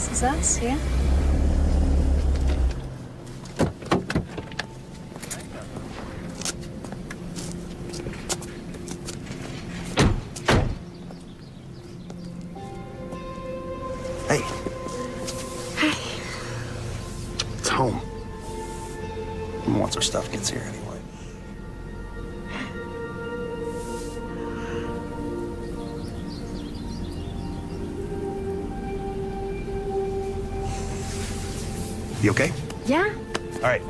This is us, yeah? Hey. Hey. It's home. Once our stuff gets here, anyway. You okay? Yeah? All right.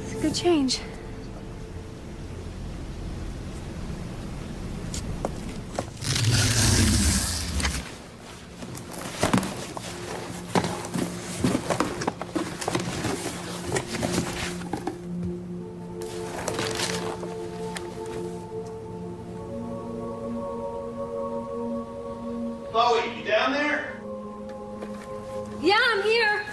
It's a good change. Chloe, you down there? Yeah, I'm here.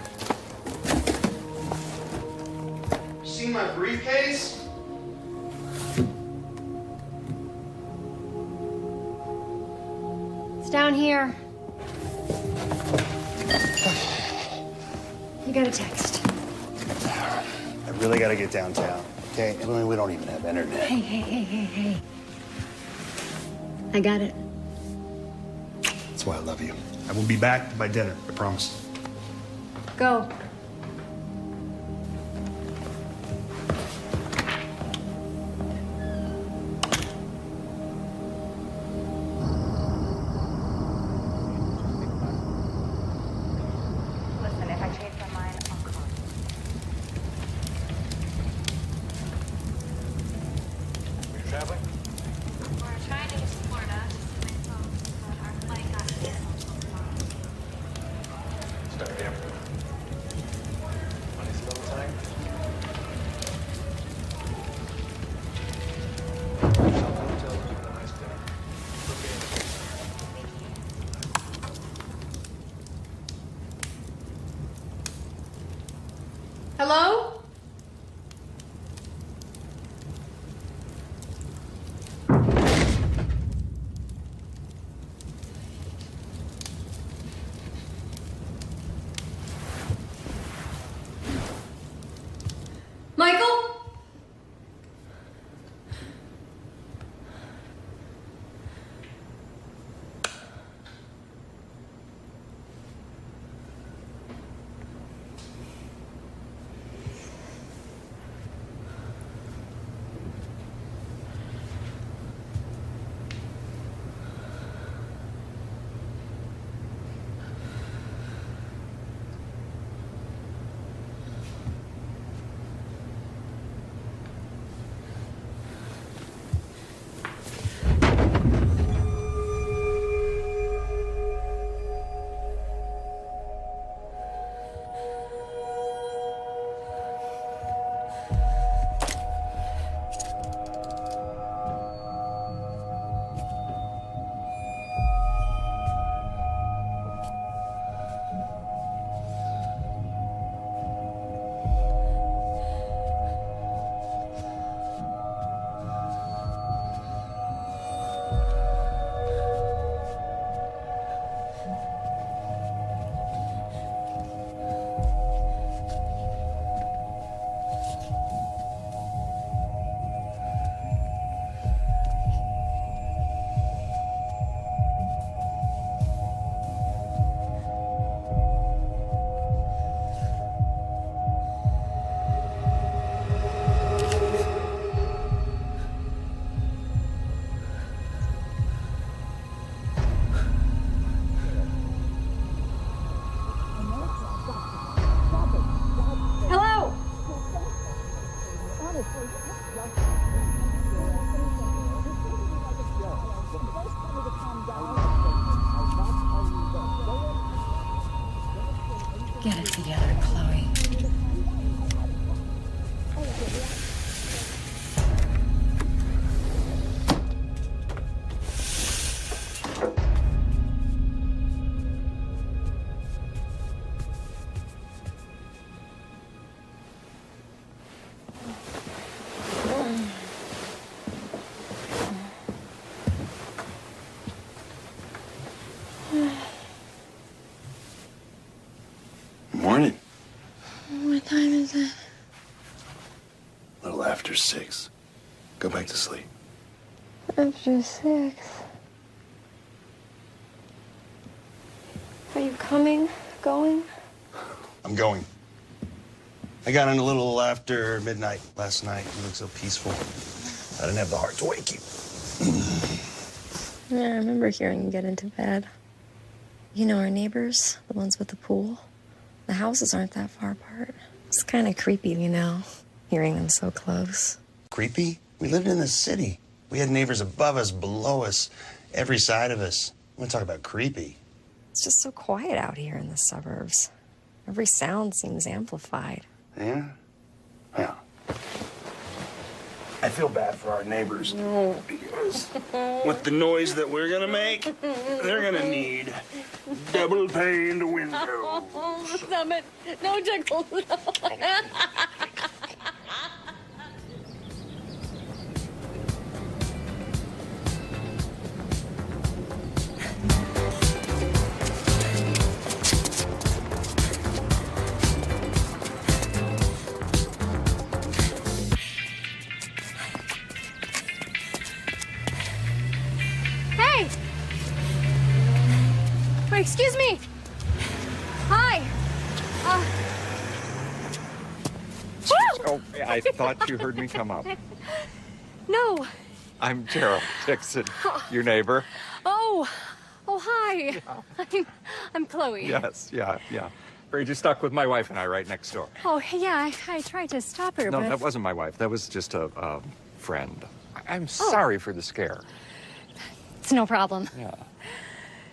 You seen my briefcase? It's down here. You got a text. I really gotta get downtown. Okay, I mean, we don't even have internet. Hey. I got it. That's why I love you. I will be back by dinner, I promise. Go. Listen, if I change my mind, I'll call you. Are you traveling? We're trying to get to Florida, but our flight got canceled till tomorrow. Stuck at the airport. Money still in the tank? Yourself a hotel room and a nice dinner. Hello? Michael? Hello? Get it together, Chloe. is it? A little after 6. Go back to sleep. After 6. Are you coming? Going? I'm going. I got in a little after midnight last night. You looked so peaceful. I didn't have the heart to wake you. Yeah, I remember hearing you get into bed. You know our neighbors, the ones with the pool? The houses aren't that far apart. It's kind of creepy, you know, hearing them so close. Creepy? We lived in the city. We had neighbors above us, below us, every side of us. I'm gonna talk about creepy. It's just so quiet out here in the suburbs. Every sound seems amplified. Yeah? Yeah. I feel bad for our neighbors. No. Because with the noise that we're gonna make, they're gonna need double paned windows. Oh, stop it. No, Jekyll. Hey! Wait, excuse me. Hi. Oh, I thought you heard me come up. No. I'm Gerald Dixon, your neighbor. Oh. Oh, hi. I'm Chloe. Yes, yeah. Afraid you're stuck with my wife and I right next door. Oh, yeah, I tried to stop her, No, but... that wasn't my wife. That was just a friend. I'm sorry for the scare. It's no problem. Yeah.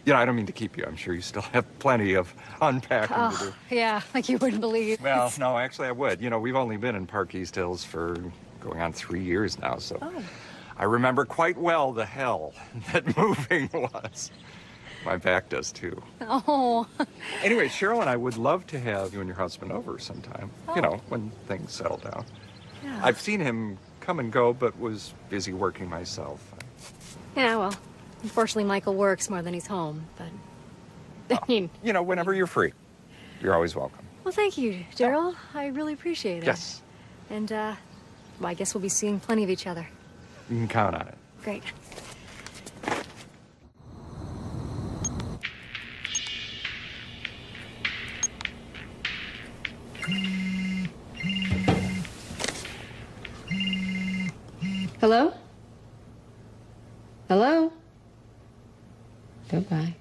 You know, I don't mean to keep you. I'm sure you still have plenty of unpacking to do. Yeah, like you wouldn't believe. Well, no, actually I would. You know, we've only been in Park East Hills for going on 3 years now, so I remember quite well the hell that moving was. My back does too. Oh. Anyway, Cheryl and I would love to have you and your husband over sometime. You know, when things settle down. Yeah. I've seen him come and go, but was busy working myself. Yeah, well, unfortunately, Michael works more than he's home, but... I mean... You know, whenever you're free, you're always welcome. Well, thank you, Daryl. I really appreciate it. Yes, And, well, I guess we'll be seeing plenty of each other. you can count on it. Great. Hello? Hello? Goodbye.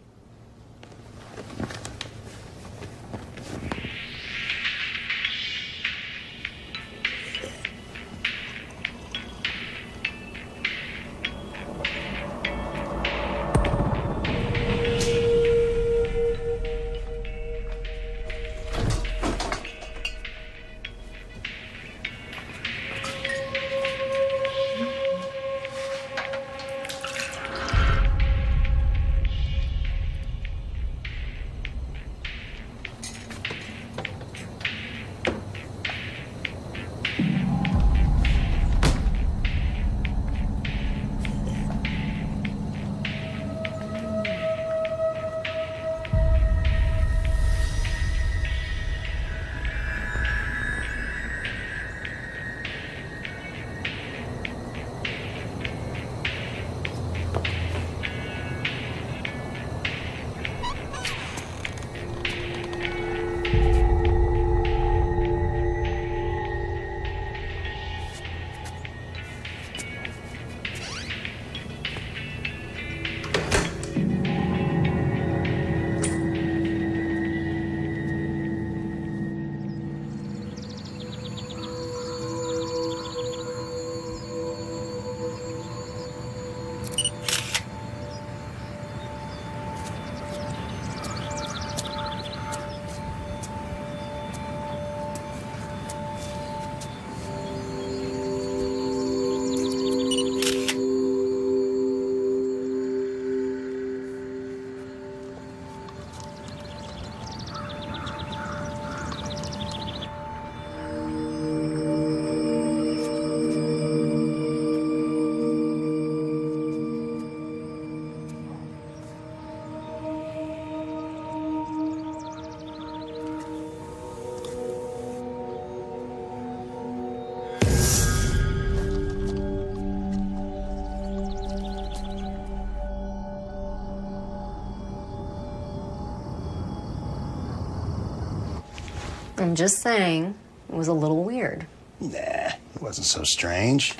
I'm just saying, it was a little weird. Nah, it wasn't so strange.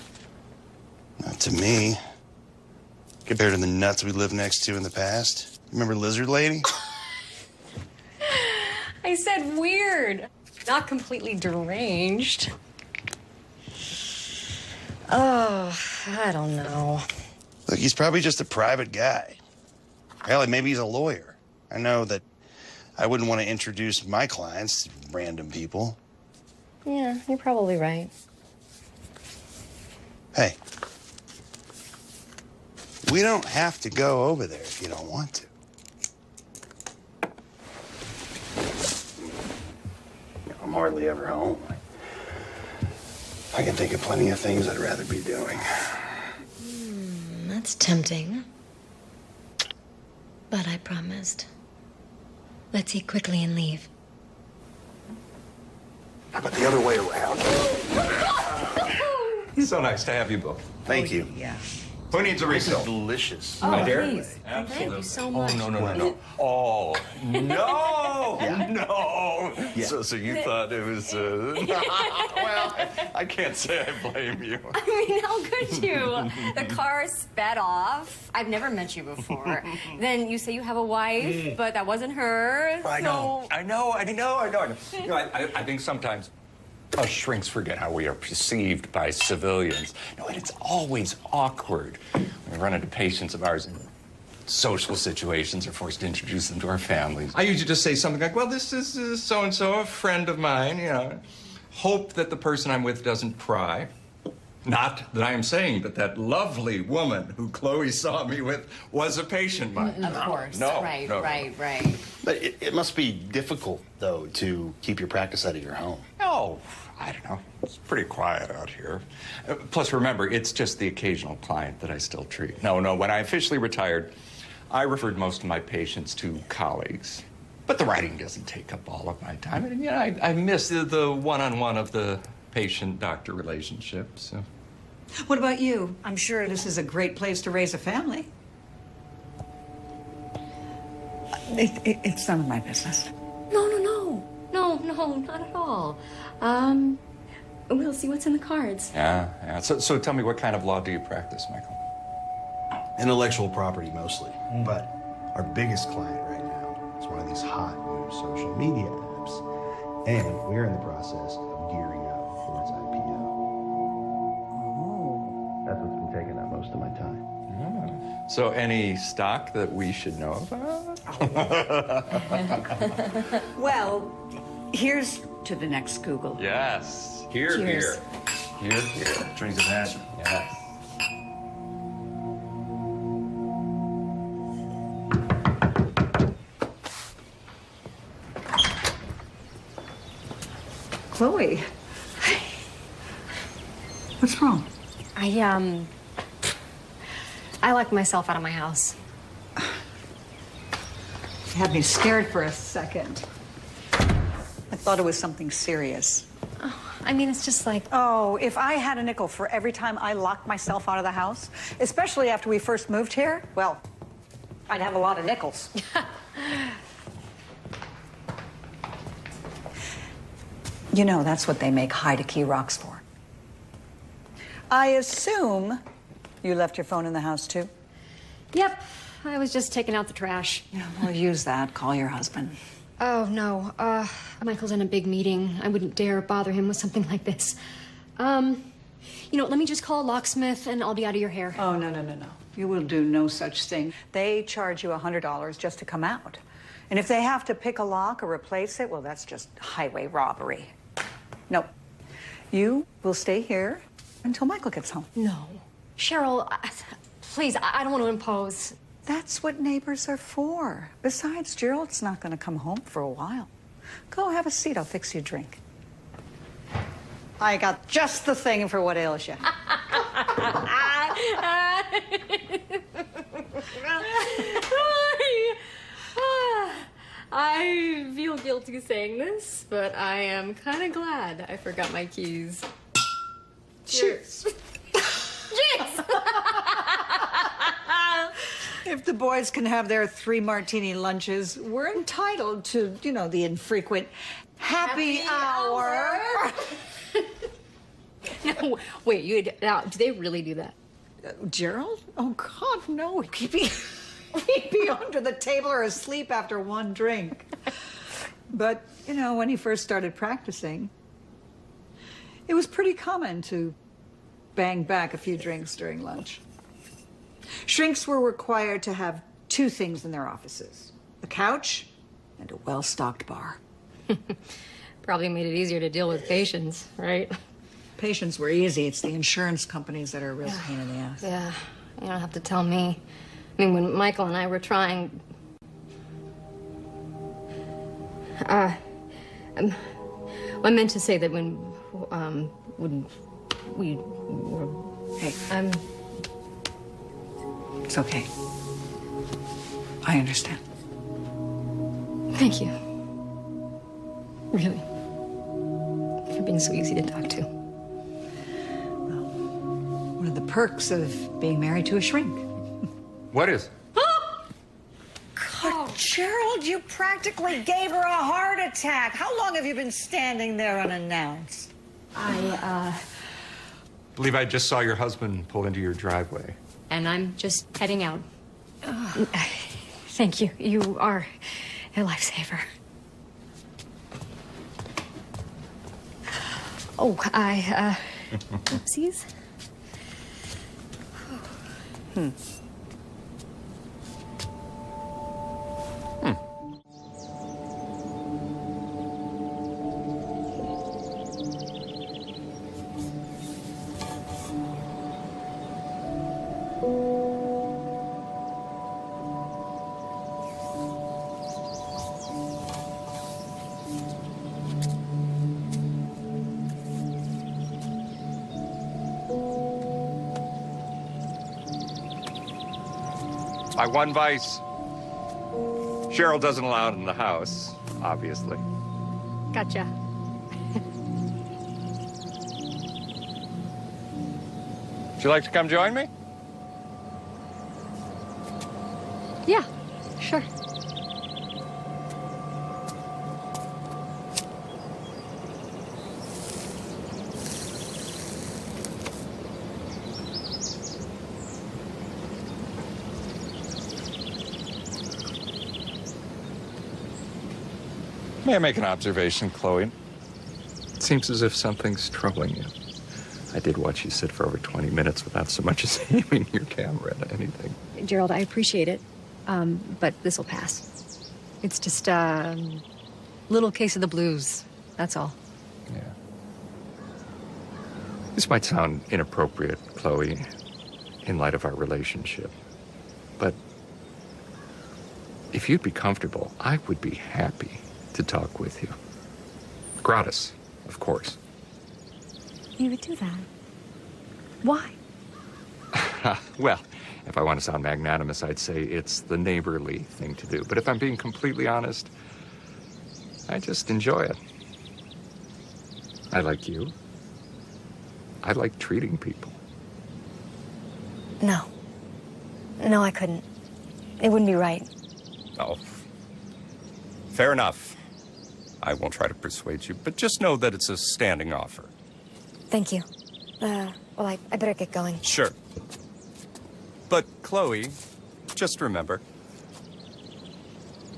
Not to me. Compared to the nuts we lived next to in the past. Remember Lizard Lady? I said weird, not completely deranged. Oh, I don't know. Look, he's probably just a private guy. Hell, maybe he's a lawyer. I know that I wouldn't want to introduce my clients to random people. Yeah, you're probably right. Hey, we don't have to go over there if you don't want to. I'm hardly ever home. I can think of plenty of things I'd rather be doing. That's tempting. But I promised. Let's eat quickly and leave. How about the other way around? So nice to have you both. Thank you. Yeah. Who needs a This is refill? delicious. My dear? Please. Thank you so much. Oh, no. Oh, no. No. Yeah. So you thought it was, well, I can't say I blame you. I mean, how could you? The car sped off. I've never met you before. Then you say you have a wife, but that wasn't her. I know. You know, I think sometimes us shrinks forget how we are perceived by civilians. No, and it's always awkward when we run into patients of ours in social situations or forced to introduce them to our families. I usually just say something like, well, this is so-and-so, a friend of mine, you know. Hope that the person I'm with doesn't pry. Not that I am saying that that lovely woman who Chloe saw me with was a patient of mine. Of course. No. But it must be difficult, though, to keep your practice out of your home. Oh, I don't know. It's pretty quiet out here. Plus, remember, it's just the occasional client that I still treat. No, when I officially retired, I referred most of my patients to colleagues. But the writing doesn't take up all of my time. And, you know, I miss the one-on-one of the patient-doctor relationship, so. What about you? I'm sure this is a great place to raise a family. It's none of my business. No, not at all. We'll see what's in the cards. Yeah. So tell me, what kind of law do you practice, Michael? Intellectual property, mostly. But our biggest client right now is one of these hot new social media apps. And we're in the process of gearing up for its IPO. Oh. That's what's been taking up most of my time. So any stock that we should know about? Well, here's to the next Google. Yes. Here. Cheers. Here. Drink to that. Yes. Chloe. What's wrong? I locked myself out of my house. You had me scared for a second. I thought it was something serious. I mean, it's just like... Oh, if I had a nickel for every time I locked myself out of the house, especially after we first moved here, well, I'd have a lot of nickels. You know, that's what they make high-to-key rocks for. I assume you left your phone in the house, too? Yep, I was just taking out the trash. Yeah, well, use that. Call your husband. Oh, no. Michael's in a big meeting. I wouldn't dare bother him with something like this. You know, let me just call a locksmith and I'll be out of your hair. Oh, no. You will do no such thing. They charge you $100 just to come out. And if they have to pick a lock or replace it, well, that's just highway robbery. No. You will stay here until Michael gets home. No. Cheryl, please, I don't want to impose. That's what neighbors are for. Besides, Gerald's not going to come home for a while. Go have a seat. I'll fix you a drink. I got just the thing for what ails you. I feel guilty saying this, but I am kind of glad I forgot my keys. Cheers. Cheers! If the boys can have their 3 martini lunches, we're entitled to, the infrequent happy hour. No, wait, now, do they really do that? Gerald? Oh, God, no. He'd be under the table or asleep after 1 drink. But, when he first started practicing, it was pretty common to bang back a few drinks during lunch. Shrinks were required to have 2 things in their offices: a couch and a well-stocked bar. Probably made it easier to deal with patients, right? Patients were easy. It's the insurance companies that are a real pain in the ass. Yeah, you don't have to tell me. I mean, when Michael and I were trying... I meant to say that when we were... Hey. It's okay. I understand. Thank you. Really. For being so easy to talk to. One of the perks of being married to a shrink. What is? God, Gerald, you practically gave her a heart attack. How long have you been standing there unannounced? Believe I just saw your husband pull into your driveway. And I'm just heading out. Thank you. You are a lifesaver. Oh, oopsies. My one vice. Cheryl doesn't allow it in the house, obviously. Gotcha. Would you like to come join me? Yeah, sure. May I make an observation, Chloe? It seems as if something's troubling you. I did watch you sit for over 20 minutes without so much as aiming your camera at anything. Gerald, I appreciate it, but this will pass. It's just a little case of the blues, that's all. Yeah. This might sound inappropriate, Chloe, in light of our relationship, but if you'd be comfortable, I would be happy to talk with you. Gratis, of course. You would do that? Why? Well, if I want to sound magnanimous, I'd say it's the neighborly thing to do. But if I'm being completely honest, I just enjoy it. I like you. I like treating people. No. No, I couldn't. It wouldn't be right. Oh, fair enough. I won't try to persuade you, but just know that it's a standing offer. Thank you. Well, I better get going. Sure. But, Chloe, just remember,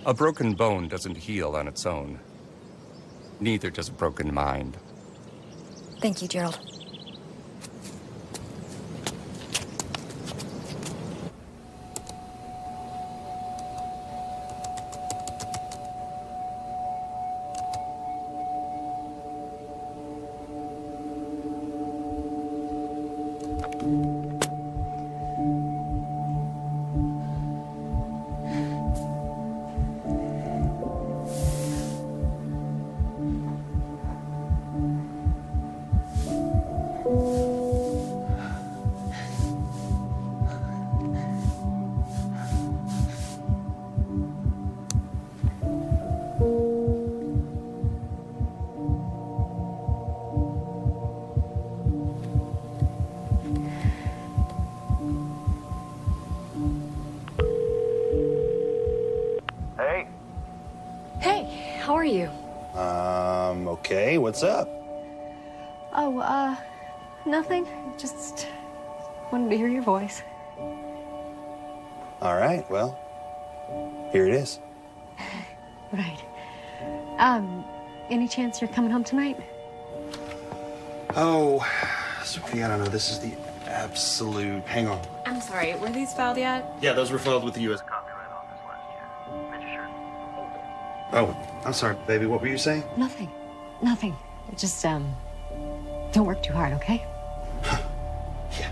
a broken bone doesn't heal on its own. Neither does a broken mind. Thank you, Gerald. How are you? Okay, what's up? Oh, nothing. Just wanted to hear your voice. All right, well, here it is. Right. Any chance you're coming home tonight? Oh, Sophie, I don't know. This is the absolute. Hang on. I'm sorry, were these filed yet? Yeah, those were filed with the U.S. Copyright Office last year. Oh, I'm sorry, baby. What were you saying? Nothing. Nothing. Just, don't work too hard, okay? Yeah.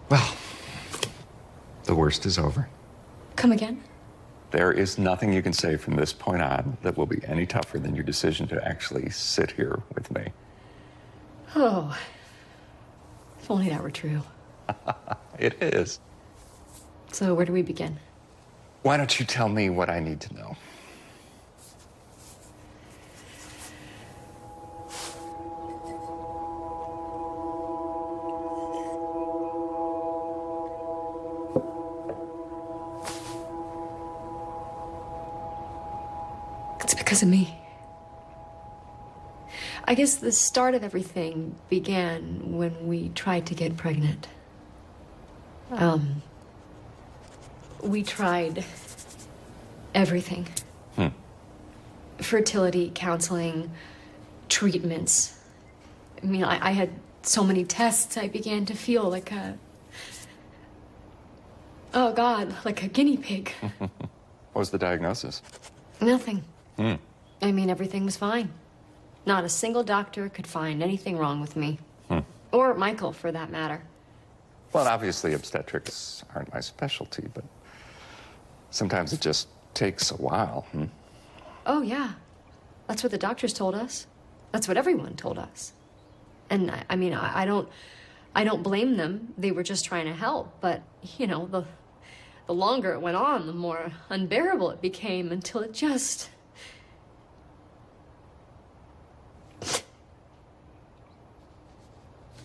Well, the worst is over. Come again? There is nothing you can say from this point on that will be any tougher than your decision to actually sit here with me. Oh, if only that were true. It is. So where do we begin? Why don't you tell me what I need to know? It's because of me. I guess the start of everything began when we tried to get pregnant. We tried everything. Fertility, counseling, treatments. I mean, I had so many tests, I began to feel like a... Oh, God, like a guinea pig. What was the diagnosis? Nothing. I mean, everything was fine. Not a single doctor could find anything wrong with me. Or Michael, for that matter. Well, obviously obstetrics aren't my specialty, but sometimes it just takes a while. Oh, yeah. That's what the doctors told us. That's what everyone told us. And I mean, I don't blame them. They were just trying to help. But, you know, the longer it went on, the more unbearable it became until it just...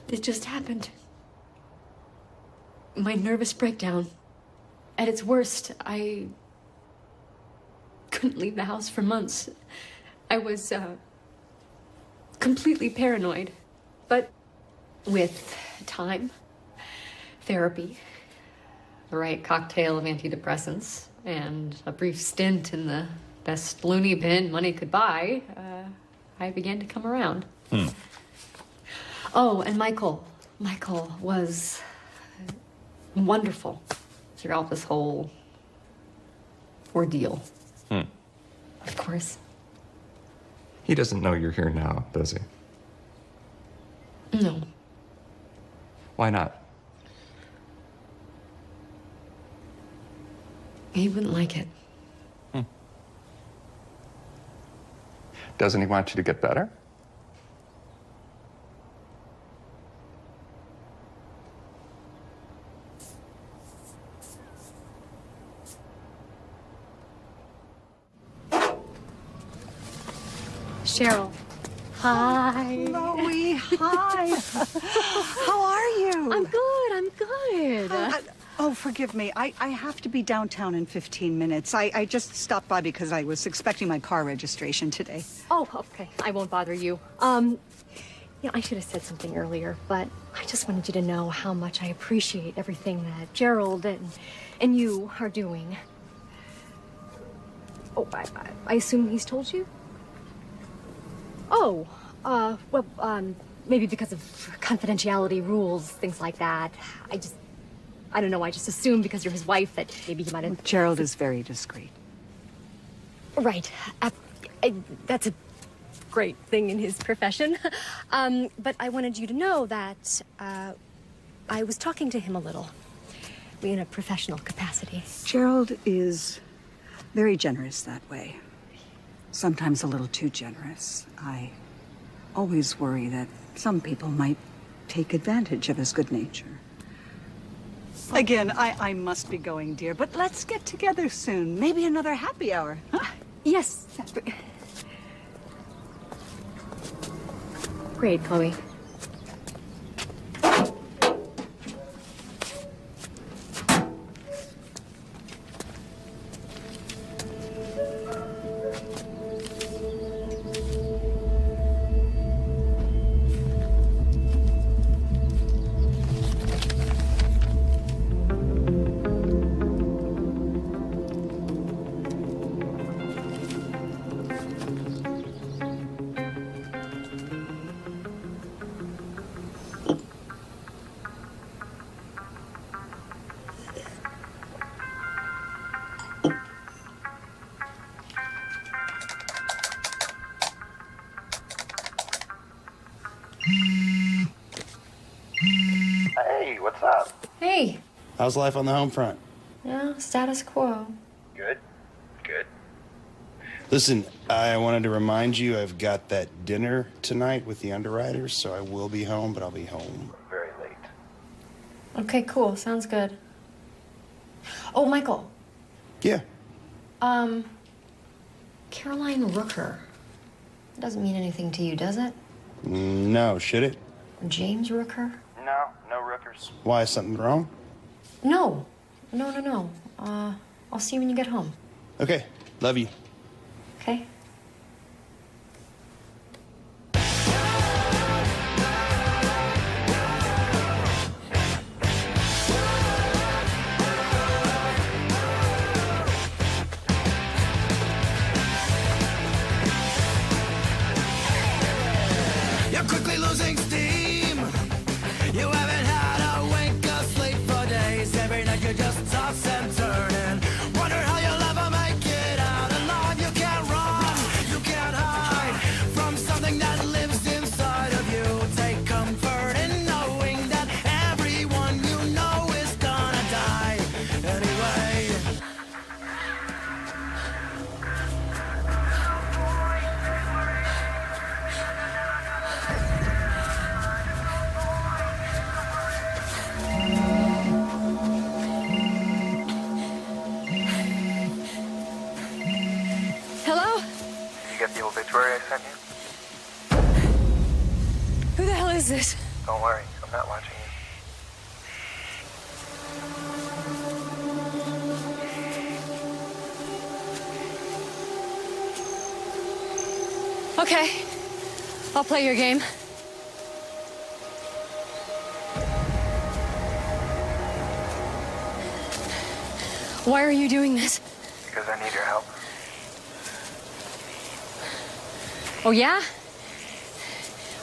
It just happened. My nervous breakdown. At its worst, I couldn't leave the house for months. I was completely paranoid. But with time, therapy, the right cocktail of antidepressants, and a brief stint in the best loony bin money could buy, I began to come around. Oh, and Michael was wonderful throughout this whole ordeal. Of course. He doesn't know you're here now, does he? No. Why not? He wouldn't like it. Doesn't he want you to get better? Cheryl. Hi. Chloe, hi. How are you? I'm good. I'm good. Oh, forgive me. I have to be downtown in 15 minutes. I just stopped by because I was expecting my car registration today. Oh, okay. I won't bother you. I should have said something earlier, but I just wanted you to know how much I appreciate everything that Gerald and you are doing. Oh, I assume he's told you? Oh, maybe because of confidentiality rules, things like that. I don't know, I just assumed because you're his wife that maybe he might have... Gerald is very discreet. Right. That's a great thing in his profession. But I wanted you to know that I was talking to him a little in a professional capacity. Gerald is very generous that way. Sometimes a little too generous. I always worry that some people might take advantage of his good nature. Again, I must be going, dear, but let's get together soon. Maybe another happy hour, huh? Yes. Great, Chloe. Hey, what's up? Hey. How's life on the home front? Yeah, status quo. Good. Good. Listen, I wanted to remind you I've got that dinner tonight with the underwriters, so I will be home, but I'll be home very late. Okay, cool. Sounds good. Oh, Michael. Yeah. Caroline Rooker. That doesn't mean anything to you, does it? No, should it? James Rooker? No Rookers. Why, is something wrong? No. I'll see you when you get home. Okay, love you. Okay? You're quickly losing steam. You haven't had a wink of sleep for days. Every night you just toss and turn and wonder how you'll ever make it out alive. You can't run, you can't hide from something that lives inside of you. Take comfort in knowing that everyone you know is gonna die anyway. Hello? You get the obituary I sent you? Who the hell is this? Don't worry, I'm not watching you. Okay. I'll play your game. Why are you doing this? Because I need your help. Oh, yeah?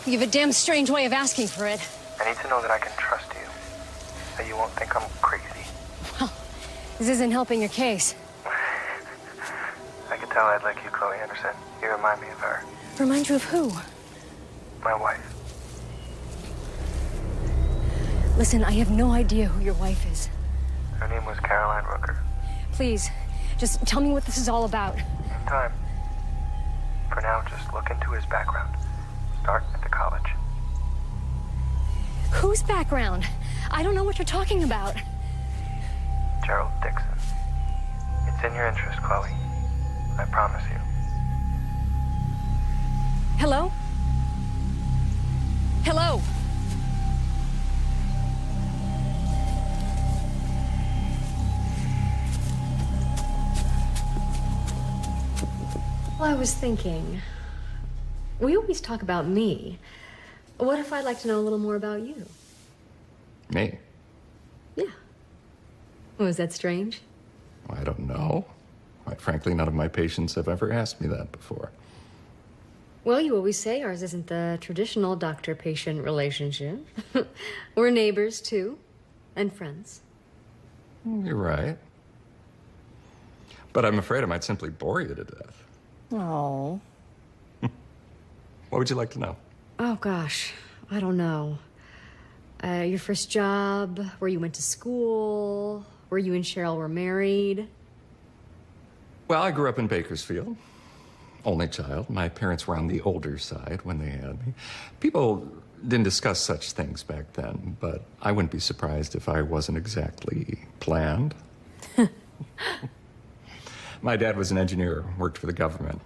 You have a damn strange way of asking for it. I need to know that I can trust you. That you won't think I'm crazy. Well, this isn't helping your case. I could tell I'd like you, Chloe Anderson. You remind me of her. Remind you of who? My wife. Listen, I have no idea who your wife is. Her name was Caroline Rooker. Please, just tell me what this is all about. In time. For now, just look into his background. Start at the college. Whose background? I don't know what you're talking about. Gerald Dixon. It's in your interest, Chloe. I promise you. Hello? Hello? Well, I was thinking, we always talk about me. What if I'd like to know a little more about you? Me? Yeah. Was that strange? I don't know. Quite frankly, none of my patients have ever asked me that before. Well, you always say ours isn't the traditional doctor-patient relationship. We're neighbors, too, and friends. You're right. But I'm afraid I might simply bore you to death. Oh. What would you like to know? Oh, gosh. I don't know. Your first job, where you went to school, where you and Cheryl were married. Well, I grew up in Bakersfield. Only child. My parents were on the older side when they had me. People didn't discuss such things back then, but I wouldn't be surprised if I wasn't exactly planned. My dad was an engineer, worked for the government.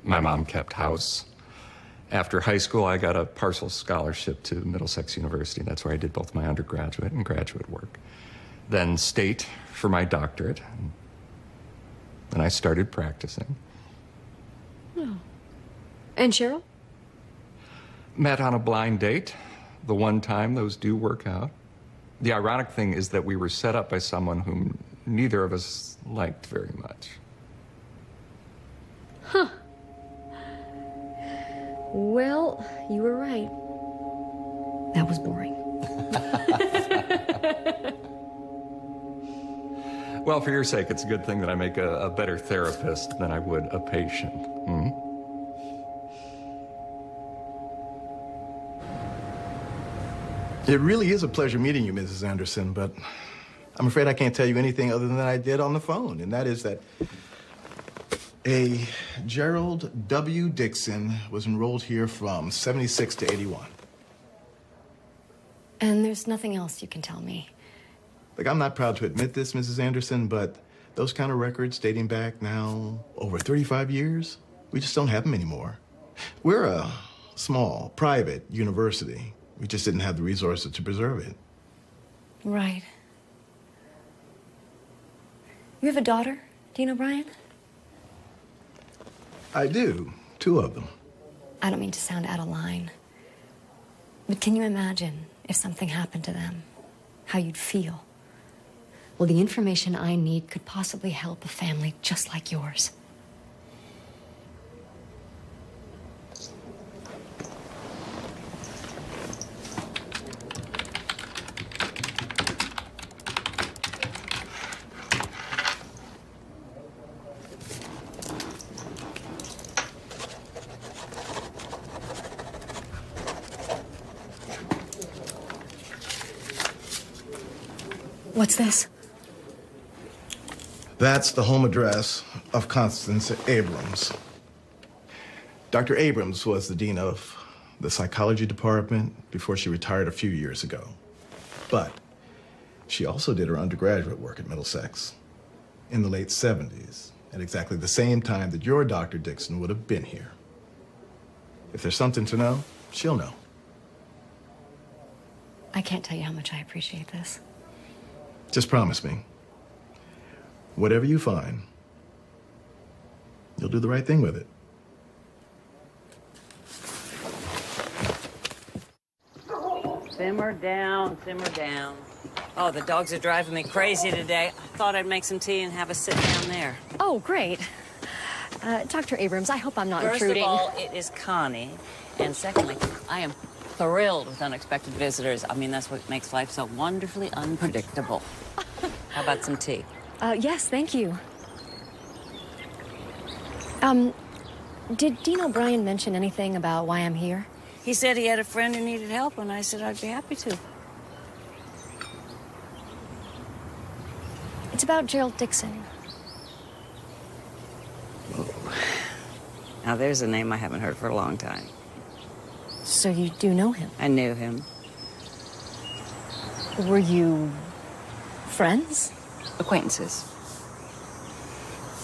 My mom kept house. After high school, I got a partial scholarship to Middlesex University. That's where I did both my undergraduate and graduate work. Then state for my doctorate. And I started practicing. Oh. And Cheryl? Met on a blind date. The one time those do work out. The ironic thing is that we were set up by someone whom neither of us liked very much. Huh. Well, you were right. That was boring. Well, for your sake, it's a good thing that I make a better therapist than I would a patient. Hmm? It really is a pleasure meeting you, Mrs. Anderson, but I'm afraid I can't tell you anything other than I did on the phone, and that is that a Gerald W. Dixon was enrolled here from 76 to 81. And there's nothing else you can tell me. Look, I'm not proud to admit this, Mrs. Anderson, but those kind of records dating back now over 35 years, we just don't have them anymore. We're a small, private university. We just didn't have the resources to preserve it. Right. You have a daughter, Dean O'Brien? I do. 2 of them. I don't mean to sound out of line, but can you imagine if something happened to them? How you'd feel? Well, the information I need could possibly help a family just like yours. What's this? That's the home address of Constance Abrams. Dr. Abrams was the dean of the psychology department before she retired a few years ago. But she also did her undergraduate work at Middlesex in the late 70s, at exactly the same time that your Dr. Dixon would have been here. If there's something to know, she'll know. I can't tell you how much I appreciate this. Just promise me, whatever you find, you'll do the right thing with it. Simmer down, simmer down. Oh, the dogs are driving me crazy today. I thought I'd make some tea and have a sit down there. Oh, great. Dr. Abrams, I hope I'm not intruding. First of all, it is Connie. And secondly, I am thrilled with unexpected visitors. I mean, that's what makes life so wonderfully unpredictable. How about some tea? Yes, thank you. Did Dean O'Brien mention anything about why I'm here? He said he had a friend who needed help, and I said I'd be happy to. It's about Gerald Dixon. Now, there's a name I haven't heard for a long time. So you do know him? I knew him. Were you friends? Acquaintances.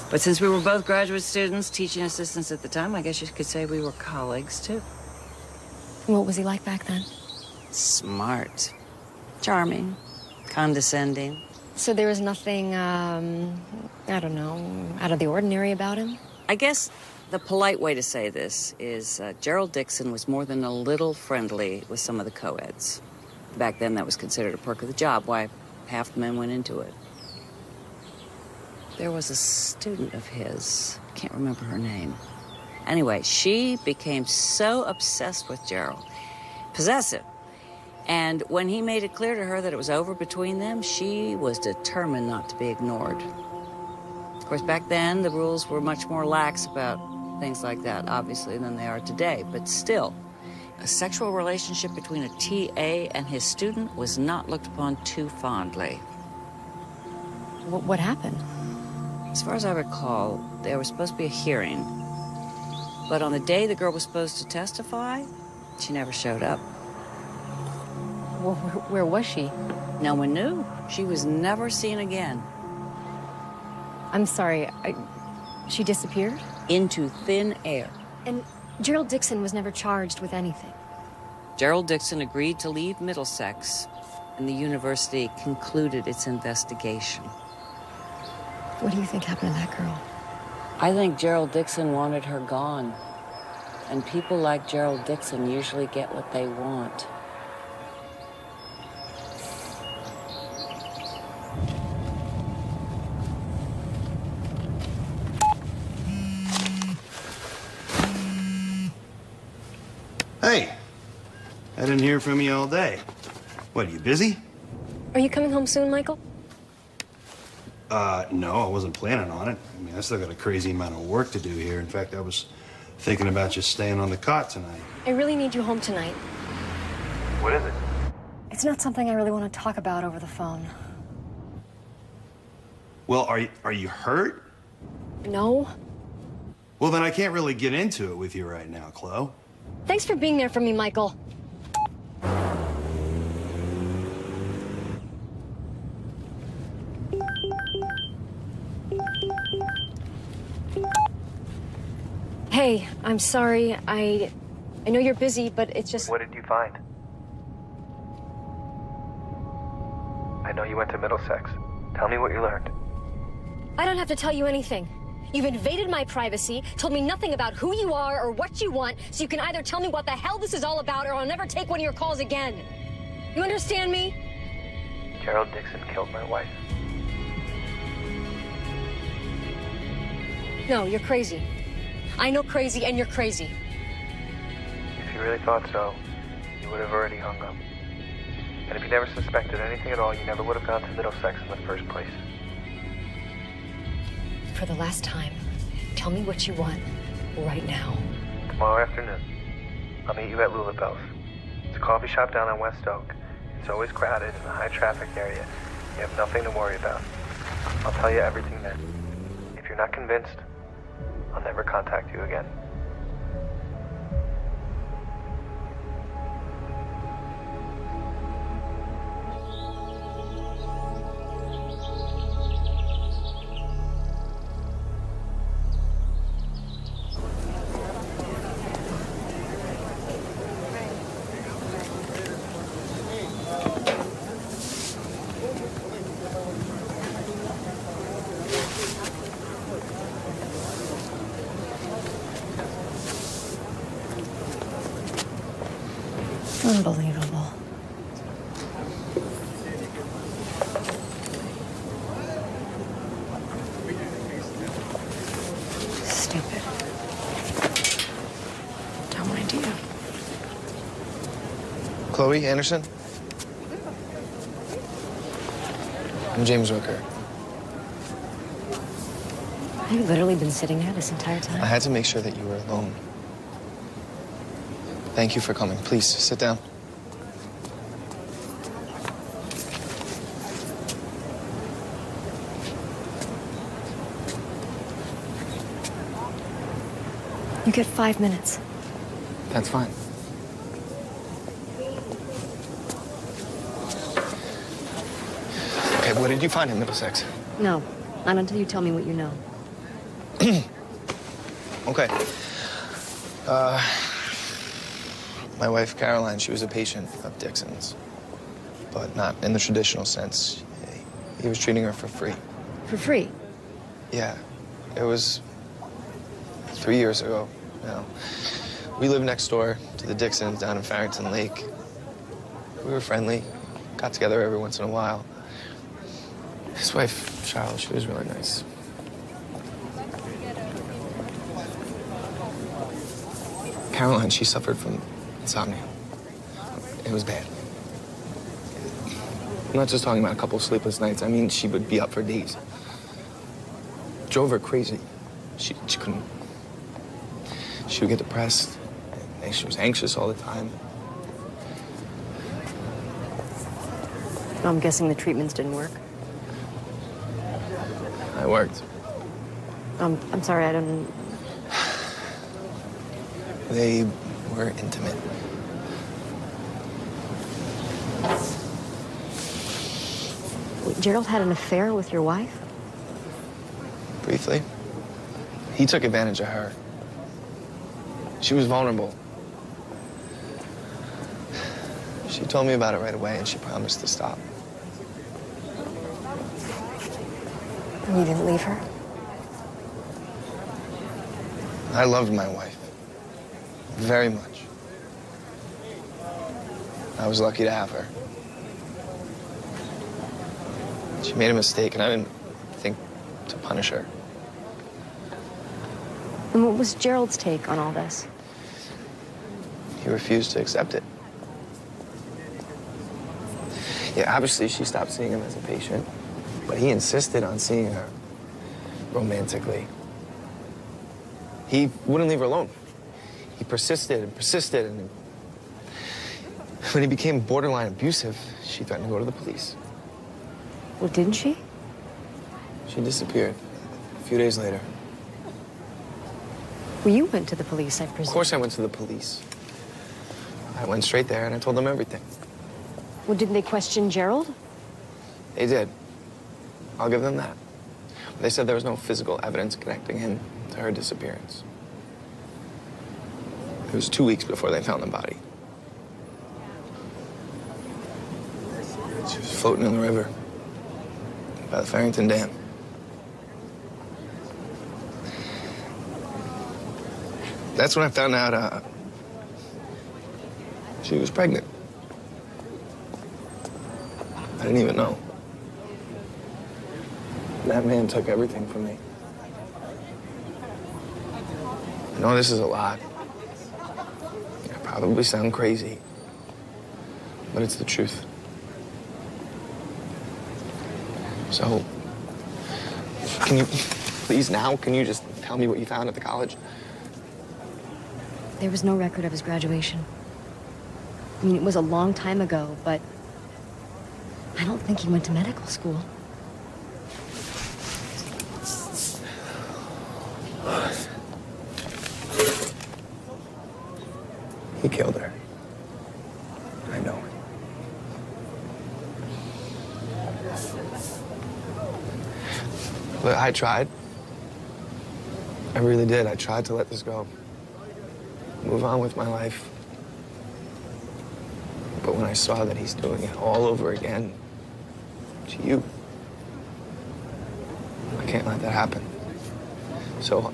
But since we were both graduate students, teaching assistants at the time, I guess you could say we were colleagues, too. What was he like back then? Smart. Charming. Condescending. So there was nothing, I don't know, out of the ordinary about him? I guess the polite way to say this is Gerald Dixon was more than a little friendly with some of the co-eds. Back then, that was considered a perk of the job. Why, half the men went into it. There was a student of his, can't remember her name. Anyway, she became so obsessed with Gerald, possessive. And when he made it clear to her that it was over between them, she was determined not to be ignored. Of course, back then, the rules were much more lax about things like that, obviously, than they are today. But still, a sexual relationship between a TA and his student was not looked upon too fondly. What happened? As far as I recall, there was supposed to be a hearing. But on the day the girl was supposed to testify, she never showed up. Well, where was she? No one knew. She was never seen again. I'm sorry, she disappeared? Into thin air. And Gerald Dixon was never charged with anything. Gerald Dixon agreed to leave Middlesex, and the university concluded its investigation. What do you think happened to that girl? I think Gerald Dixon wanted her gone. And people like Gerald Dixon usually get what they want. Hey, I didn't hear from you all day. What, are you busy? Are you coming home soon, Michael? No, I wasn't planning on it. I mean, I still got a crazy amount of work to do here. In fact, I was thinking about just staying on the cot tonight. I really need you home tonight. What is it? It's not something I really want to talk about over the phone. Well, are you hurt? No. Well, then I can't really get into it with you right now, Chloe. Thanks for being there for me, Michael. Hey, I'm sorry. I know you're busy, but it's just... What did you find? I know you went to Middlesex. Tell me what you learned. I don't have to tell you anything. You've invaded my privacy, told me nothing about who you are or what you want, so you can either tell me what the hell this is all about or I'll never take one of your calls again. You understand me? Gerald Dixon killed my wife. No, you're crazy. I know crazy and you're crazy. If you really thought so, you would have already hung up. And if you never suspected anything at all, you never would have gone to Middlesex in the first place. For the last time, tell me what you want right now. Tomorrow afternoon, I'll meet you at Lulabelle's. It's a coffee shop down on West Oak. It's always crowded in a high-traffic area. You have nothing to worry about. I'll tell you everything then. If you're not convinced, I'll never contact you again. Unbelievable. Stupid. Dumb idea. Chloe Anderson? I'm James Rooker. Have you literally been sitting there this entire time? I had to make sure that you were alone. Thank you for coming. Please, sit down. You get 5 minutes. That's fine. Okay, what did you find in Middlesex? No, not until you tell me what you know. Okay. My wife, Caroline, she was a patient of Dixon's, but not in the traditional sense. He was treating her for free. For free? Yeah. It was 3 years ago now. We lived next door to the Dixons down in Farrington Lake. We were friendly, got together every once in a while. His wife, Charlotte, she was really nice. Caroline, she suffered from insomnia. It was bad. I'm not just talking about a couple of sleepless nights. I mean, she would be up for days. Drove her crazy. She couldn't. She would get depressed. And she was anxious all the time. I'm guessing the treatments didn't work. It worked. I'm sorry, I don't... They were intimate. Gerald had an affair with your wife? Briefly. He took advantage of her. She was vulnerable. She told me about it right away, and she promised to stop. And you didn't leave her? I loved my wife. Very much. I was lucky to have her. She made a mistake, and I didn't think to punish her. And what was Gerald's take on all this? He refused to accept it. Yeah, obviously she stopped seeing him as a patient, but he insisted on seeing her romantically. He wouldn't leave her alone. He persisted and persisted, and when he became borderline abusive, she threatened to go to the police. Well, didn't she? She disappeared a few days later. Well, you went to the police, I presume. Of course I went to the police. I went straight there and I told them everything. Well, didn't they question Gerald? They did. I'll give them that. But they said there was no physical evidence connecting him to her disappearance. It was 2 weeks before they found the body. She was floating in the river by the Farrington Dam. That's when I found out she was pregnant. I didn't even know. That man took everything from me. I know this is a lot. I probably sound crazy, but it's the truth. So, can you, please now, can you just tell me what you found at the college? There was no record of his graduation. I mean, it was a long time ago, but I don't think he went to medical school. He killed her. I know it. But I tried. I really did. I tried to let this go. Move on with my life. But when I saw that he's doing it all over again, to you, I can't let that happen. So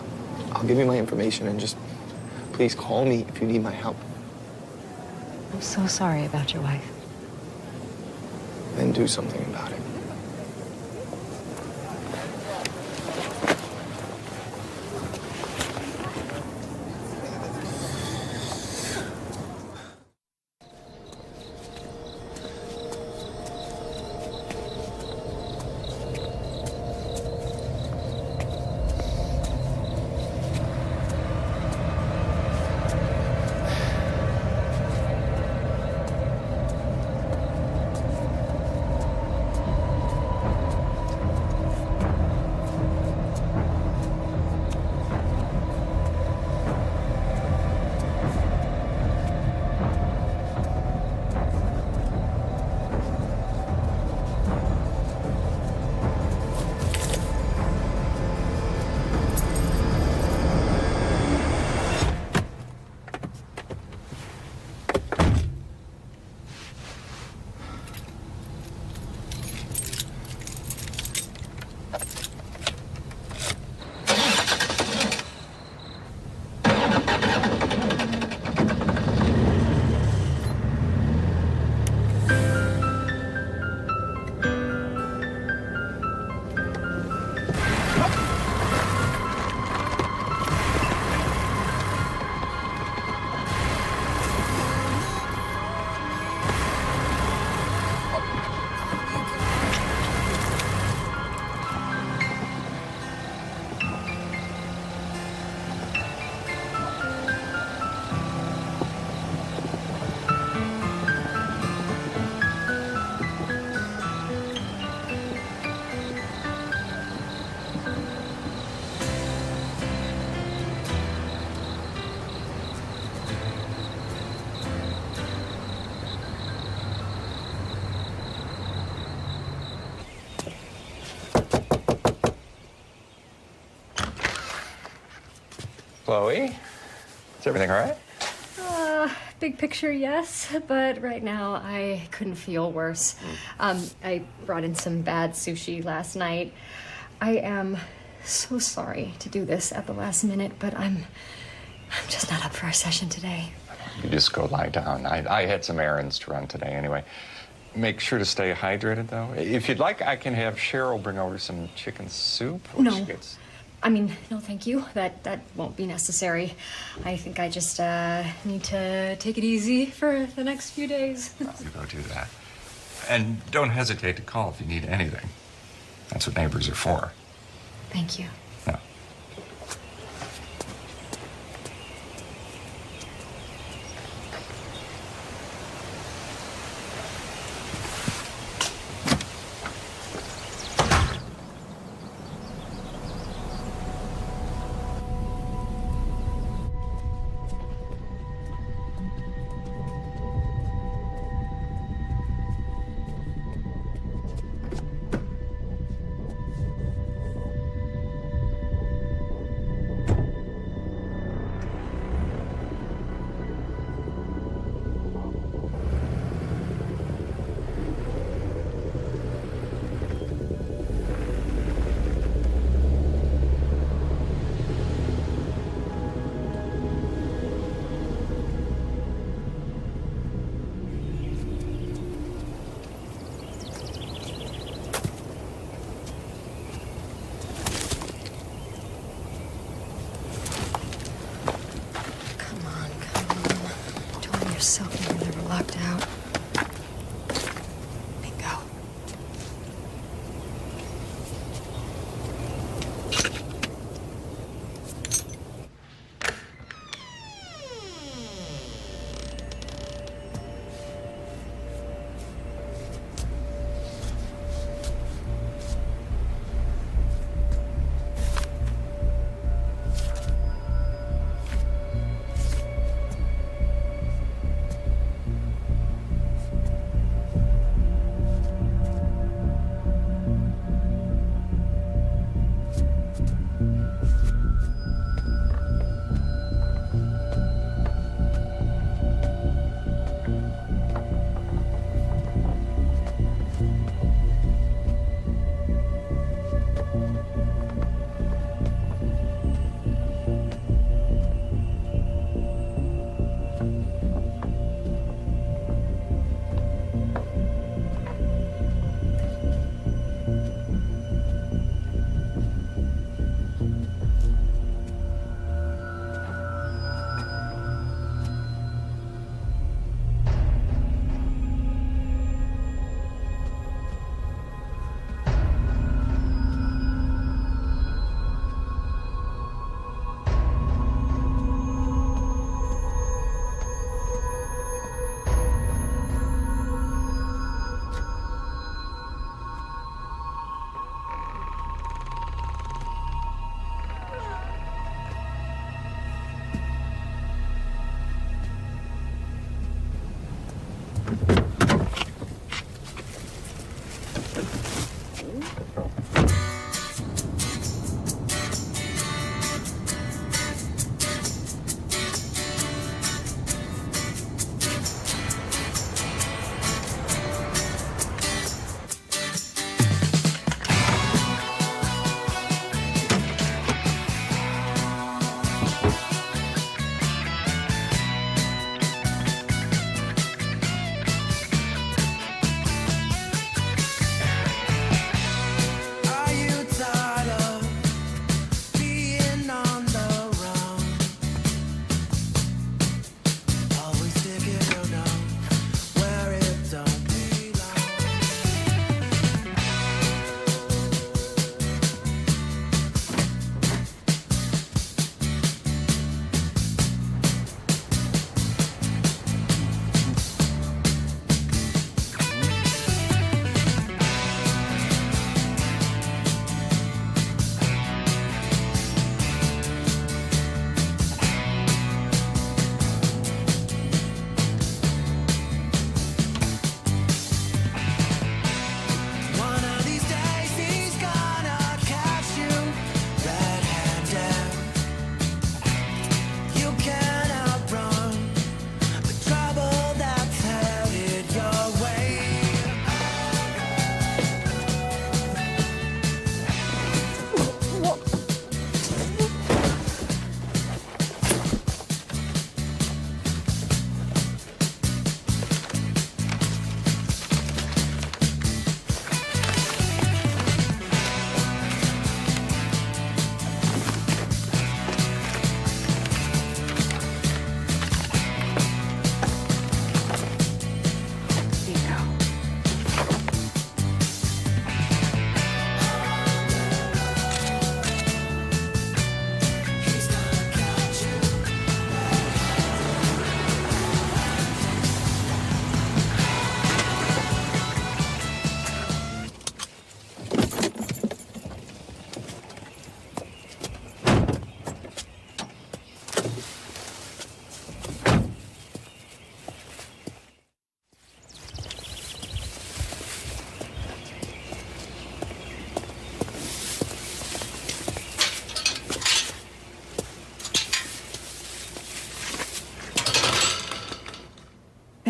I'll give you my information and just please call me if you need my help. I'm so sorry about your wife. Then do something about it. Chloe, is everything all right? Big picture, yes, but right now I couldn't feel worse. I brought in some bad sushi last night. I am so sorry to do this at the last minute, but I'm just not up for a session today. You just go lie down. I had some errands to run today anyway. Make sure to stay hydrated, though. If you'd like, I can have Cheryl bring over some chicken soup. No. I mean, no, thank you. That won't be necessary. I think I just need to take it easy for the next few days. You go do that. And don't hesitate to call if you need anything. That's what neighbors are for. Thank you. No.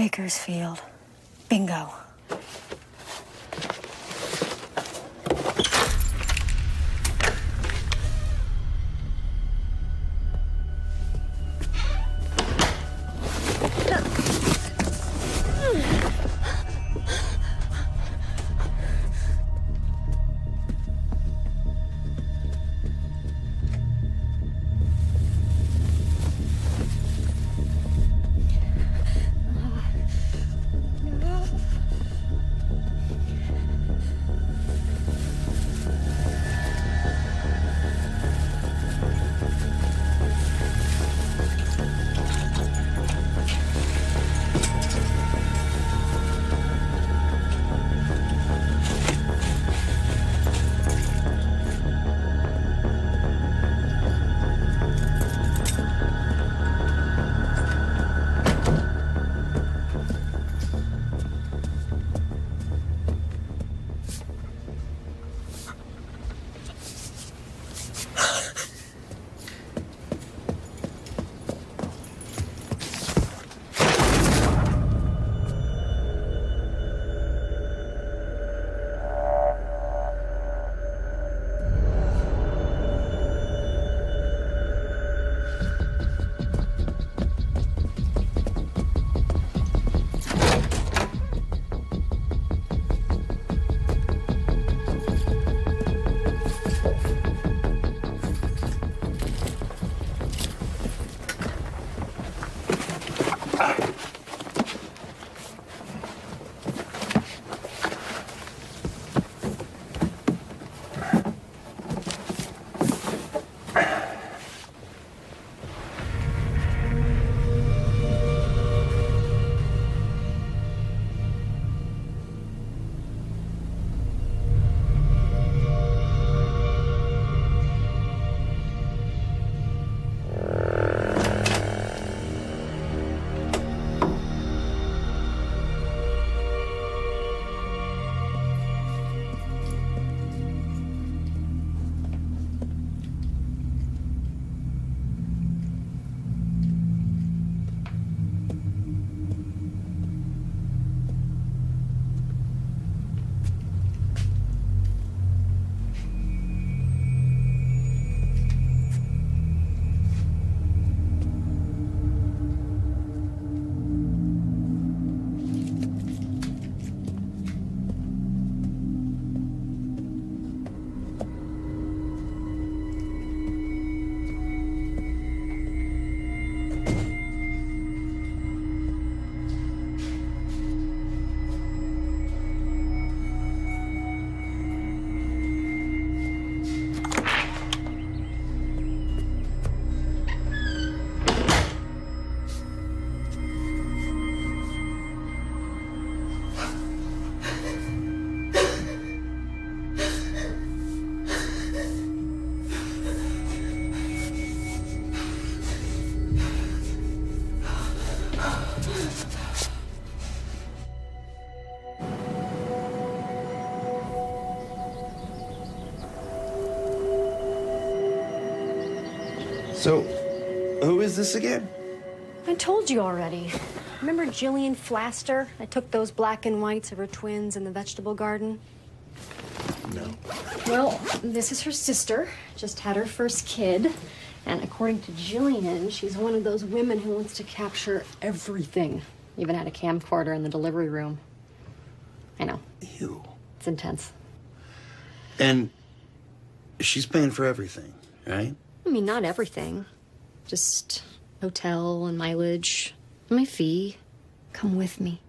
Bakersfield. Bingo. So, who is this again? I told you already. Remember Jillian Flaster? I took those black and whites of her twins in the vegetable garden. No. Well, this is her sister. Just had her first kid. And according to Jillian, she's one of those women who wants to capture everything. Even had a camcorder in the delivery room. I know. Ew. It's intense. And she's paying for everything, right? I mean, not everything. Just hotel and mileage. My fee. Come with me.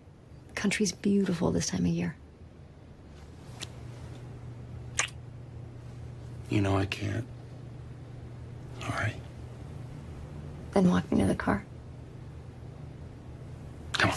The country's beautiful this time of year. You know I can't. All right. Then walk me to the car. Come on.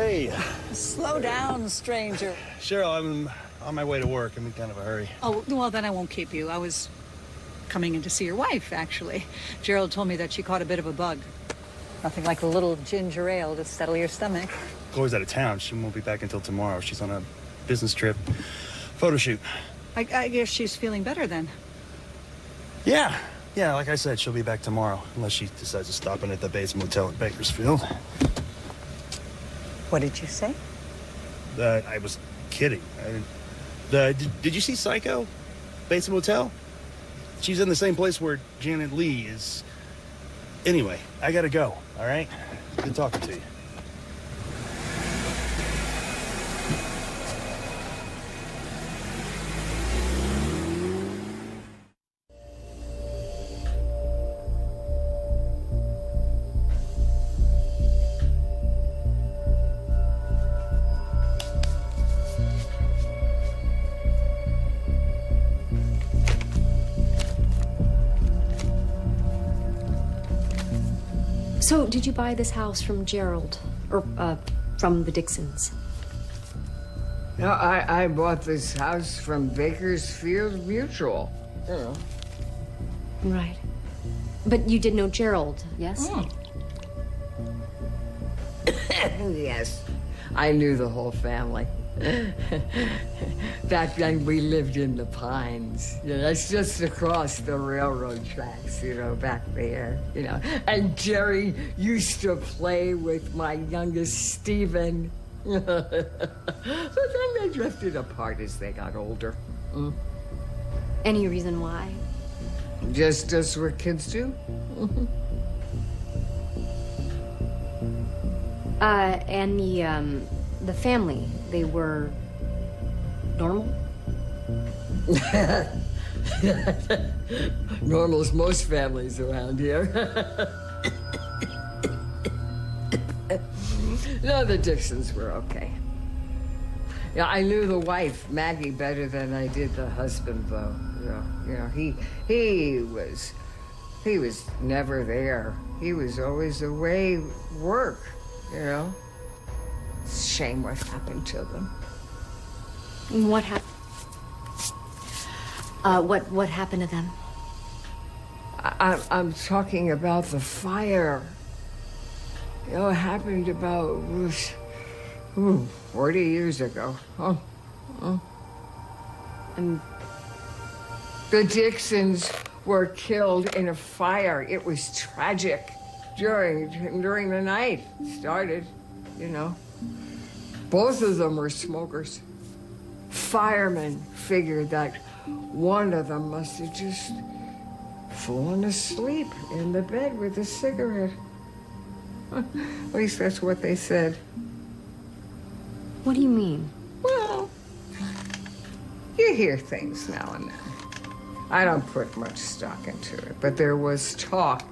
Hey. Slow down, stranger. Cheryl, I'm on my way to work. I'm in kind of a hurry. Oh, well, then I won't keep you. I was coming in to see your wife, actually. Gerald told me that she caught a bit of a bug. Nothing like a little ginger ale to settle your stomach. Chloe's out of town. She won't be back until tomorrow. She's on a business trip. Photo shoot. I guess she's feeling better then. Yeah, like I said, she'll be back tomorrow, unless she decides to stop in at the Bates Motel in Bakersfield. What did you say? I was kidding. Did you see Psycho? Bates Motel? She's in the same place where Janet Leigh is. Anyway, I gotta go, all right? Good talking to you. So, did you buy this house from Gerald? Or, from the Dixons? No, I bought this house from Bakersfield Mutual. You know. Right. But you did know Gerald, yes? Yes, I knew the whole family. Back then, we lived in the Pines. You know, that's just across the railroad tracks, you know, back there, you know. And Jerry used to play with my youngest, Stephen. But then they drifted apart as they got older. Any reason why? Just what kids do. And the family, they were normal? Normal as most families around here. No, the Dixons were okay. Yeah, I knew the wife, Maggie, better than I did the husband, though. You know, he was never there. He was always away work, you know. Shame what happened to them. What happened? What happened to them? I'm talking about the fire. You know, it happened about 40 years ago. And the Dixons were killed in a fire. It was tragic. During the night, started, you know. Both of them were smokers. Firemen figured that one of them must have just fallen asleep in the bed with a cigarette. At least that's what they said. What do you mean? Well, you hear things now and then. I don't put much stock into it, but there was talk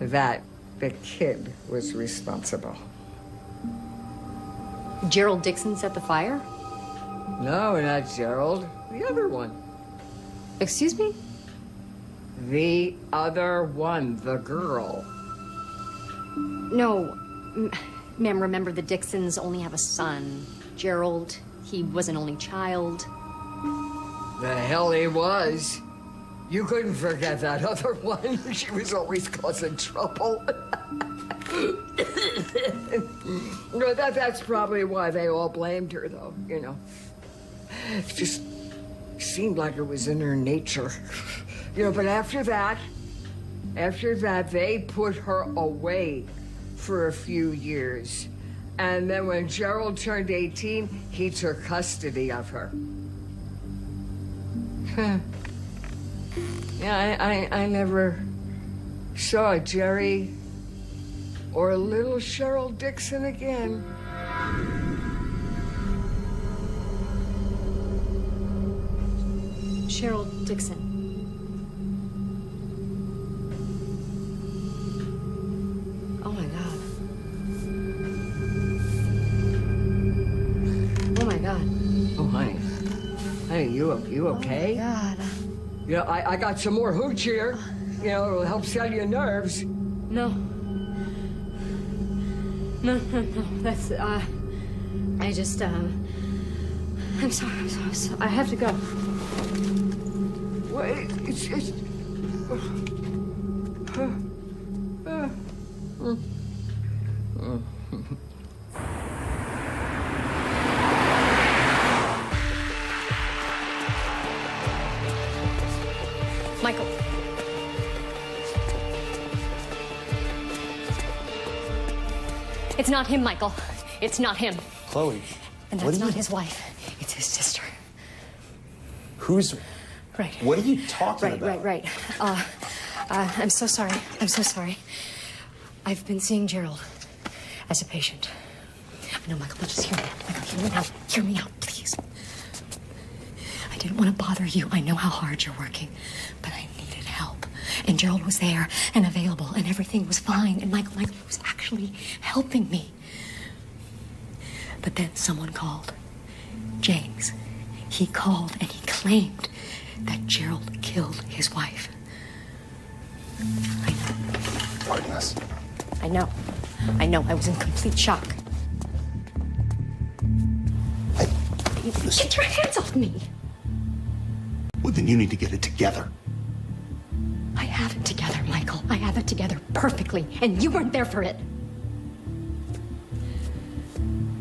that the kid was responsible. Gerald Dixon set the fire? No, not Gerald. The other one. Excuse me? The other one, the girl. No, ma'am, remember the Dixons only have a son. Gerald, he was an only child. The hell he was. You couldn't forget that other one. She was always causing trouble. No, that's probably why they all blamed her, though, you know. It just seemed like it was in her nature. You know, but after that, they put her away for a few years. And then when Gerald turned 18, he took custody of her. Yeah, I never saw Jerry or little Cheryl Dixon again. Cheryl Dixon. Oh my God. Oh my God. Oh, honey. Honey, you okay? Oh my God. You know, I got some more hooch here. You know, it'll help settle your nerves. No. No. That's, I just, I'm sorry, I'm sorry. I have to go. Wait, it's just... Michael. It's not him, Michael. It's not him. Chloe. And that's not his wife. It's his sister. Who's... Right. What are you talking about? Right. I'm so sorry. I'm so sorry. I've been seeing Gerald as a patient. I know, Michael, but just hear me. Michael, hear me out. Hear me out, please. I didn't want to bother you. I know how hard you're working, but I needed help. And Gerald was there and available, and everything was fine. And Michael was actually helping me. But then someone called. James. He called and he claimed that Gerald killed his wife. I know. Pardon us. I know. I was in complete shock. Get your hands off me. Well, then you need to get it together. I have it together, Michael. I have it together perfectly, and you weren't there for it.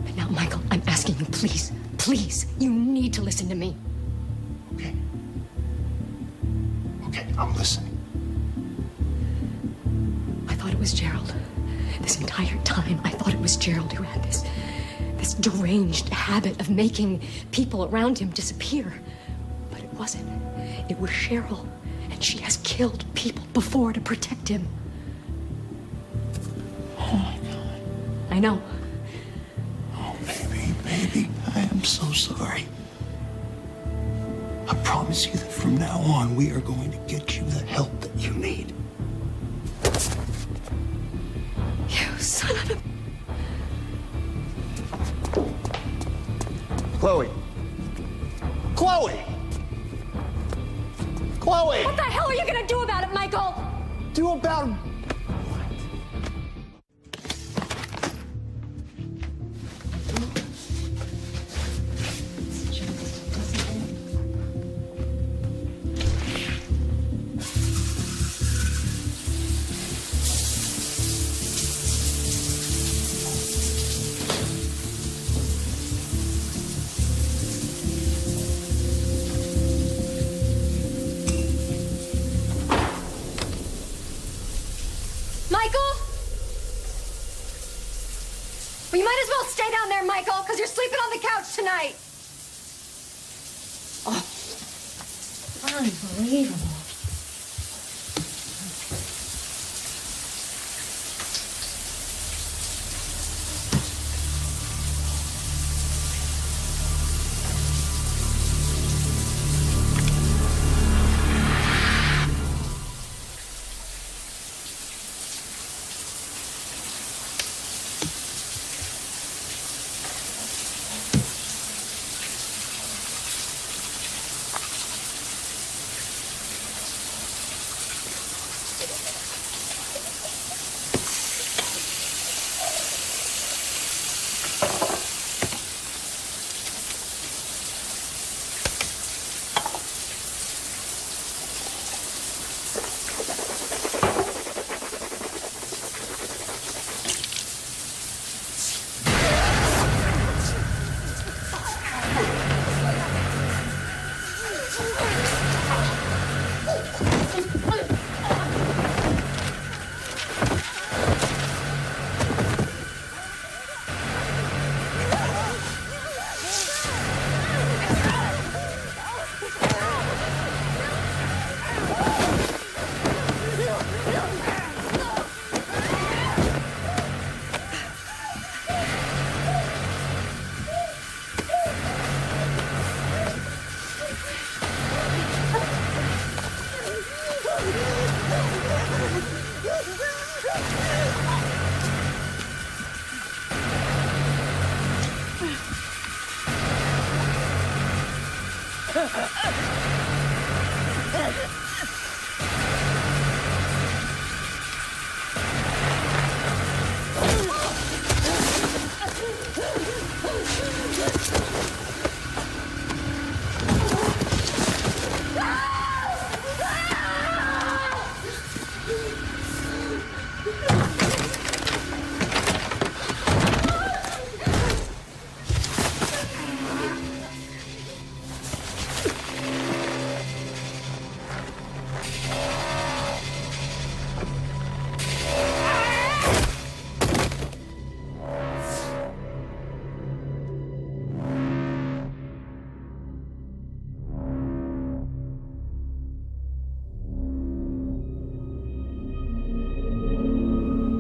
But now, Michael, I'm asking you, please, you need to listen to me. Okay, I'm listening. I thought it was Gerald. This entire time, I thought it was Gerald who had this deranged habit of making people around him disappear. But it wasn't. It was Cheryl, and she has killed people before to protect him. Oh, my God. I know. Oh, baby, I am so sorry. I promise you that from now on, we are going to get you the help that you need. You son of a... Chloe! Chloe! Chloe! What the hell are you gonna do about it, Michael? Do about... Well, you might as well stay down there, Michael, because you're sleeping on the couch tonight. Oh, unbelievable.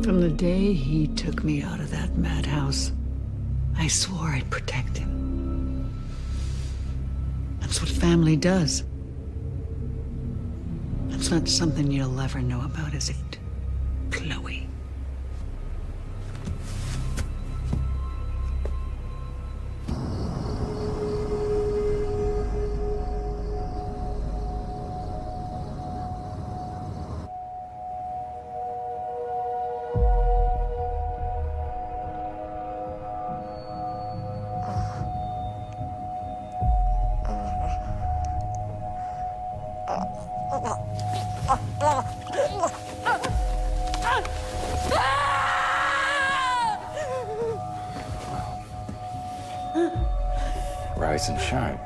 From the day he took me out of that madhouse, I swore I'd protect him. That's what family does. That's not something you'll ever know about, is it, Chloe? Rise and shine.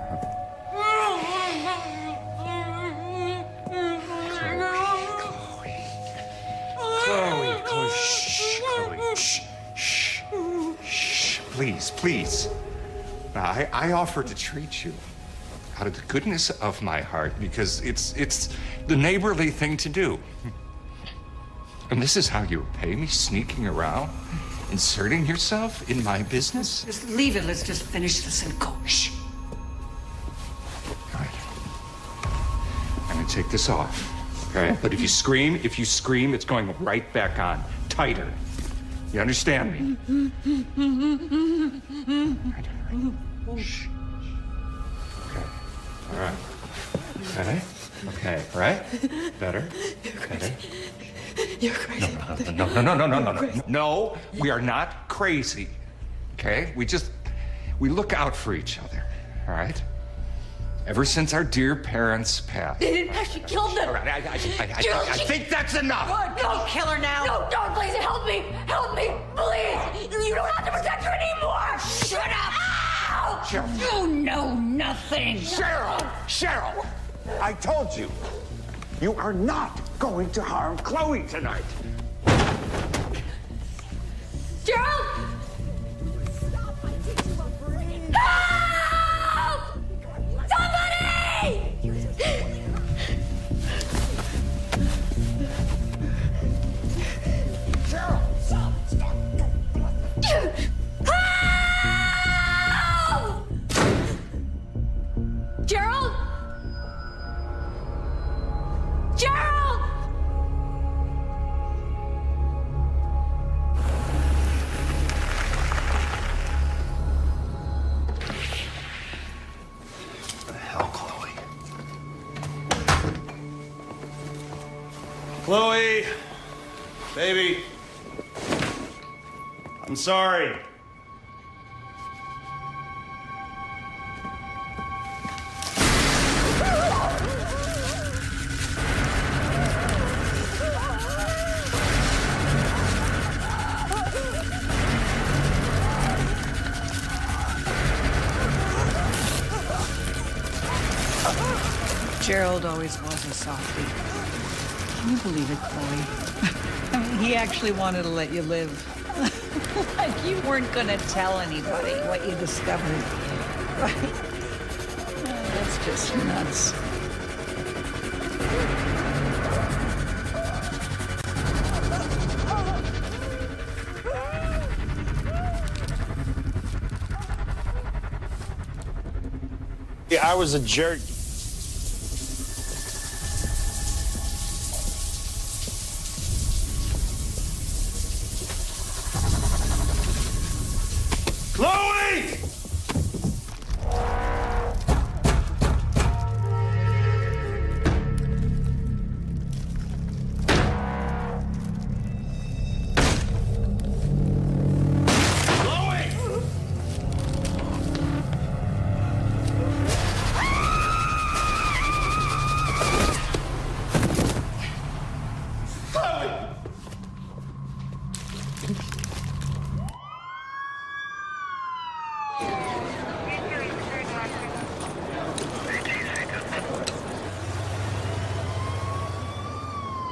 Chloe, shh, Chloe, shh, shh, shh, please, please. Now, I offer to treat you out of the goodness of my heart because it's the neighborly thing to do. And this is how you repay me, sneaking around, inserting yourself in my business? Just leave it. Let's just finish this and go. Shh. All right. I'm gonna take this off. Okay? But if you scream, it's going right back on. Tighter. You understand me? Shh. Okay. All right. Okay. Okay. All right. Better. Better. You're crazy. No. No, we are not crazy. Okay? We look out for each other. All right? Ever since our dear parents passed. They didn't actually kill them. All right, I think that's enough. Don't kill her now. No, don't, please, help me, please. You don't have to protect her anymore. Shut up. Ow! Cheryl. You know nothing. Cheryl, I told you. You are not going to harm Chloe tonight. Gerald! Help! Somebody! Help! Gerald! Gerald! What the hell, Chloe? Chloe! Baby! I'm sorry. Gerald always was a softie. Can you believe it, Chloe? I mean, he actually wanted to let you live. Like you weren't gonna tell anybody what you discovered. Right? That's just nuts. Yeah, I was a jerk. Chloe!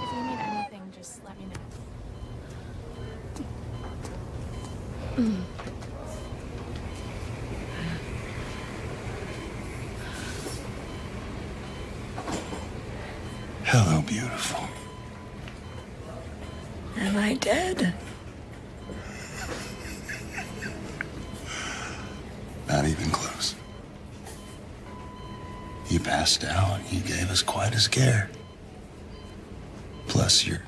If you need anything, just let me know. Hello, beautiful. Am I dead? Not even close. You passed out. You gave us quite a scare. Plus, your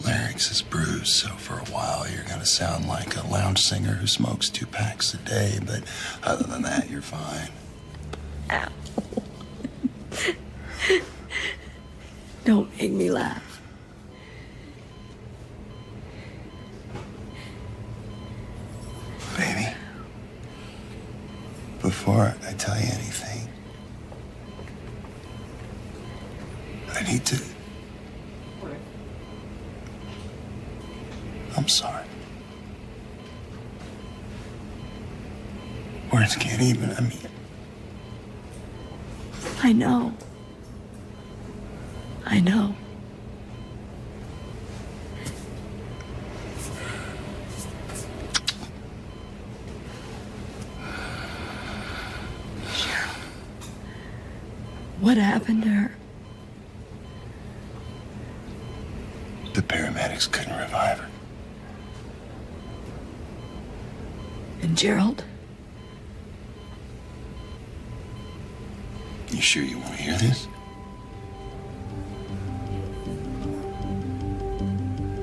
larynx is bruised, so for a while you're gonna sound like a lounge singer who smokes 2 packs a day, but other than that, you're fine. Ow. Don't make me laugh. Baby, before I tell you anything, I need to... I'm sorry. Words can't even, I know. I know. What happened to her? The paramedics couldn't revive her. And Gerald? You sure you want to hear this?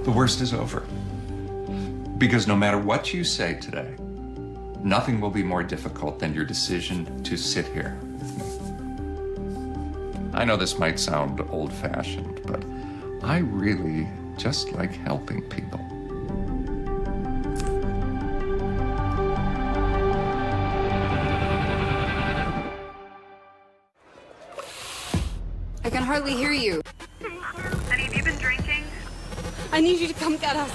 The worst is over. Because no matter what you say today, nothing will be more difficult than your decision to sit here with me. I know this might sound old-fashioned, but I really just like helping people. I can hardly hear you. Honey, have you been drinking? I need you to come get us.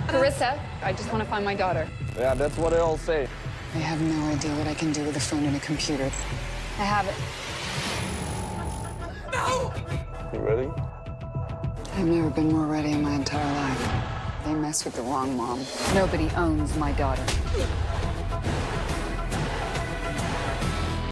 Carissa, I just want to find my daughter. Yeah, that's what they all say. I have no idea what I can do with a phone and a computer. I have it. No! You ready? I've never been more ready in my entire life. They mess with the wrong mom. Nobody owns my daughter.